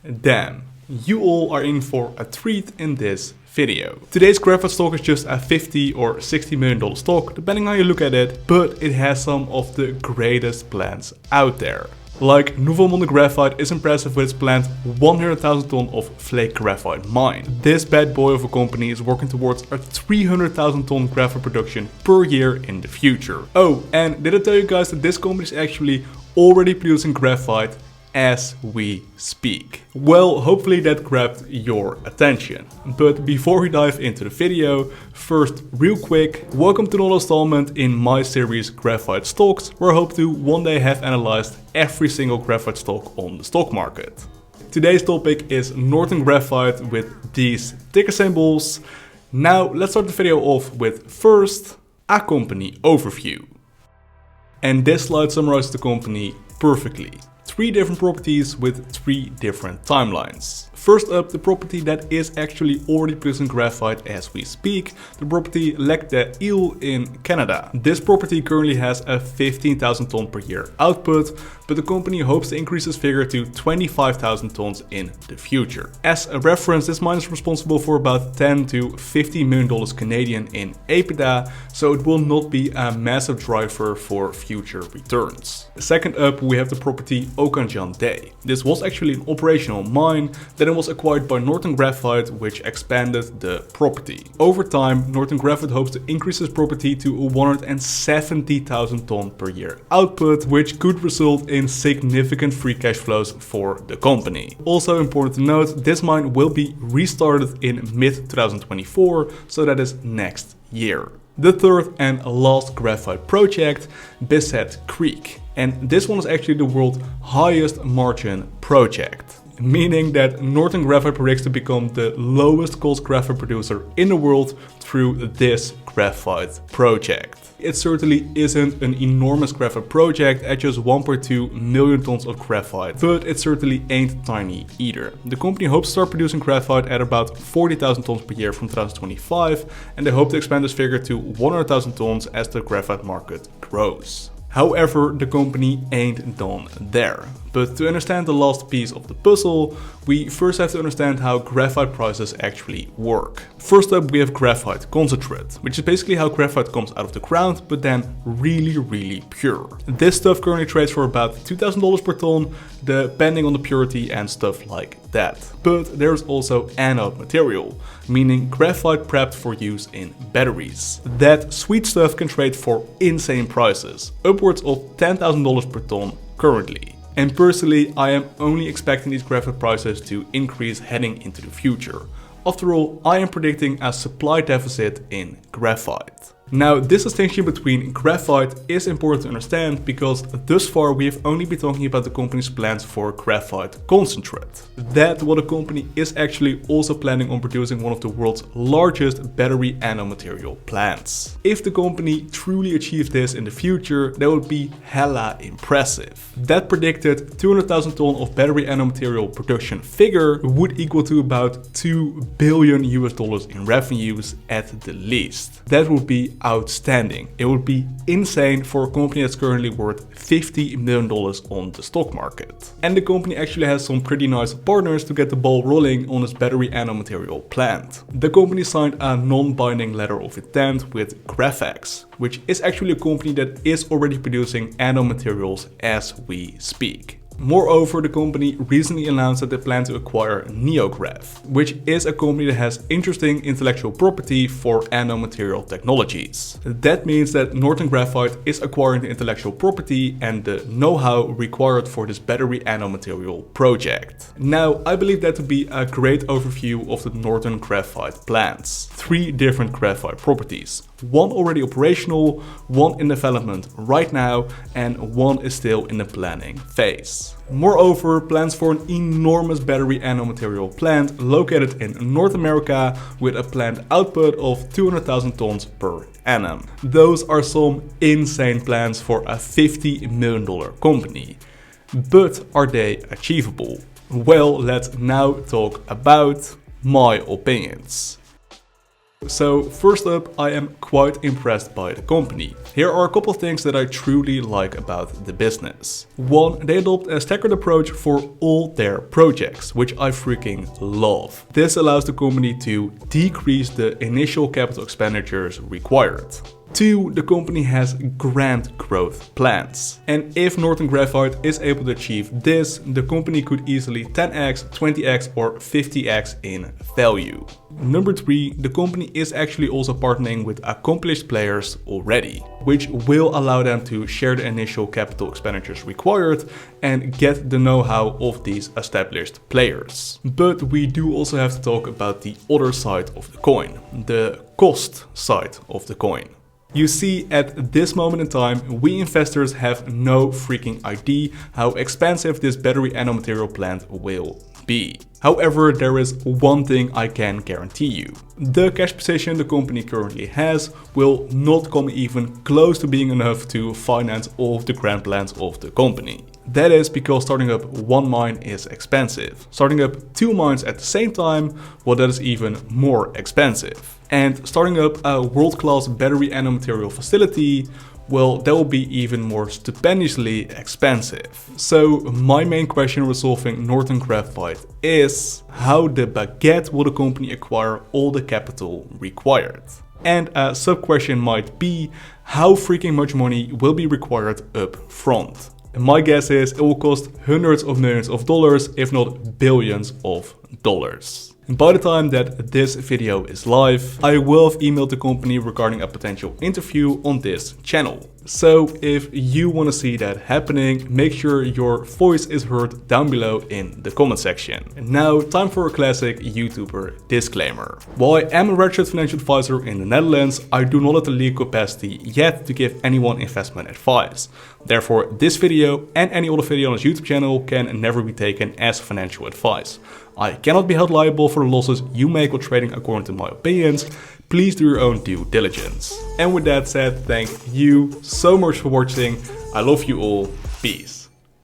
Damn, you all are in for a treat in this video. Today's graphite stock is just a $50 or $60 million stock, depending how you look at it, but it has some of the greatest plans out there. Like Nouveau Monde Graphite is impressive with its planned 100,000 ton of flake graphite mine. This bad boy of a company is working towards a 300,000 ton graphite production per year in the future. Oh, and did I tell you guys that this company is actually already producing graphite as we speak? Well, hopefully that grabbed your attention. But before we dive into the video, first real quick, welcome to another installment in my series Graphite Stocks, where I hope to one day have analyzed every single graphite stock on the stock market. Today's topic is Northern Graphite with these ticker symbols. Now let's start the video off with first a company overview. And this slide summarizes the company perfectly. 3 different properties with 3 different timelines. First up, the property that is actually already producing graphite as we speak, the property Lac des Îles in Canada. This property currently has a 15,000 ton per year output, but the company hopes to increase this figure to 25,000 tons in the future. As a reference, this mine is responsible for about $10 to $50 million Canadian in EBITDA, so it will not be a massive driver for future returns. Second up, we have the property Occasion-Day. This was actually an operational mine, then it was acquired by Northern Graphite, which expanded the property. Over time, Northern Graphite hopes to increase this property to a 170,000 ton per year output, which could result in significant free cash flows for the company. Also important to note, this mine will be restarted in mid-2024, so that is next year. The third and last graphite project, Bisset Creek. And this one is actually the world's highest margin project, meaning that Northern Graphite predicts to become the lowest cost graphite producer in the world through this graphite project. It certainly isn't an enormous graphite project at just 1.2 million tons of graphite, but it certainly ain't tiny either. The company hopes to start producing graphite at about 40,000 tons per year from 2025, and they hope to expand this figure to 100,000 tons as the graphite market grows. However, the company ain't done there. But to understand the last piece of the puzzle, we first have to understand how graphite prices actually work. First up, we have graphite concentrate, which is basically how graphite comes out of the ground, but then really pure. This stuff currently trades for about $2,000 per ton, depending on the purity and stuff like that. But there's also anode material, meaning graphite prepped for use in batteries. That sweet stuff can trade for insane prices, upwards of $10,000 per ton currently. And personally, I am only expecting these graphite prices to increase heading into the future. After all, I am predicting a supply deficit in graphite. Now, this distinction between graphite is important to understand because thus far we have only been talking about the company's plans for graphite concentrate. That while the company is actually also planning on producing one of the world's largest battery anode material plants. If the company truly achieves this in the future, that would be hella impressive. That predicted 200,000 ton of battery anode material production figure would equal to about $2 billion in revenues at the least. That would be outstanding. It would be insane for a company that's currently worth $50 million on the stock market. And the company actually has some pretty nice partners to get the ball rolling on its battery anode material plant. The company signed a non-binding letter of intent with Graphex, which is actually a company that is already producing anode materials as we speak. Moreover, the company recently announced that they plan to acquire NeoGraph, which is a company that has interesting intellectual property for anode material technologies. That means that Northern Graphite is acquiring the intellectual property and the know-how required for this battery anode material project. Now, I believe that to be a great overview of the Northern Graphite plans. 3 different graphite properties. 1 already operational, 1 in development right now, and 1 is still in the planning phase. Moreover, plans for an enormous battery anode material plant located in North America with a planned output of 200,000 tons per annum. Those are some insane plans for a $50 million company. But are they achievable? Well, let's now talk about my opinions. So first up, I am quite impressed by the company. Here are a couple of things that I truly like about the business. One, they adopt a staggered approach for all their projects, which I freaking love. This allows the company to decrease the initial capital expenditures required. 2, the company has grand growth plans. And if Northern Graphite is able to achieve this, the company could easily 10x, 20x or 50x in value. Number 3, the company is actually also partnering with accomplished players already, which will allow them to share the initial capital expenditures required and get the know-how of these established players. But we do also have to talk about the other side of the coin, the cost side of the coin. You see, at this moment in time, we investors have no freaking idea how expensive this battery anode material plant will be. However, there is one thing I can guarantee you. The cash position the company currently has will not come even close to being enough to finance all of the grand plans of the company. That is because starting up one mine is expensive. Starting up 2 mines at the same time, well, that is even more expensive. And starting up a world-class battery anode material facility, well, that will be even more stupendously expensive. So my main question resolving Northern Graphite is, how the baguette will the company acquire all the capital required? And a sub-question might be, how freaking much money will be required up front? And my guess is it will cost hundreds of millions of dollars, if not billions of dollars. And by the time that this video is live, I will have emailed the company regarding a potential interview on this channel. So if you want to see that happening, make sure your voice is heard down below in the comment section. And now, time for a classic YouTuber disclaimer. While I am a registered financial advisor in the Netherlands, I do not have the legal capacity yet to give anyone investment advice. Therefore, this video and any other video on this YouTube channel can never be taken as financial advice. I cannot be held liable for the losses you make while trading according to my opinions. Please do your own due diligence. And with that said, thank you so much for watching. I love you all. Peace.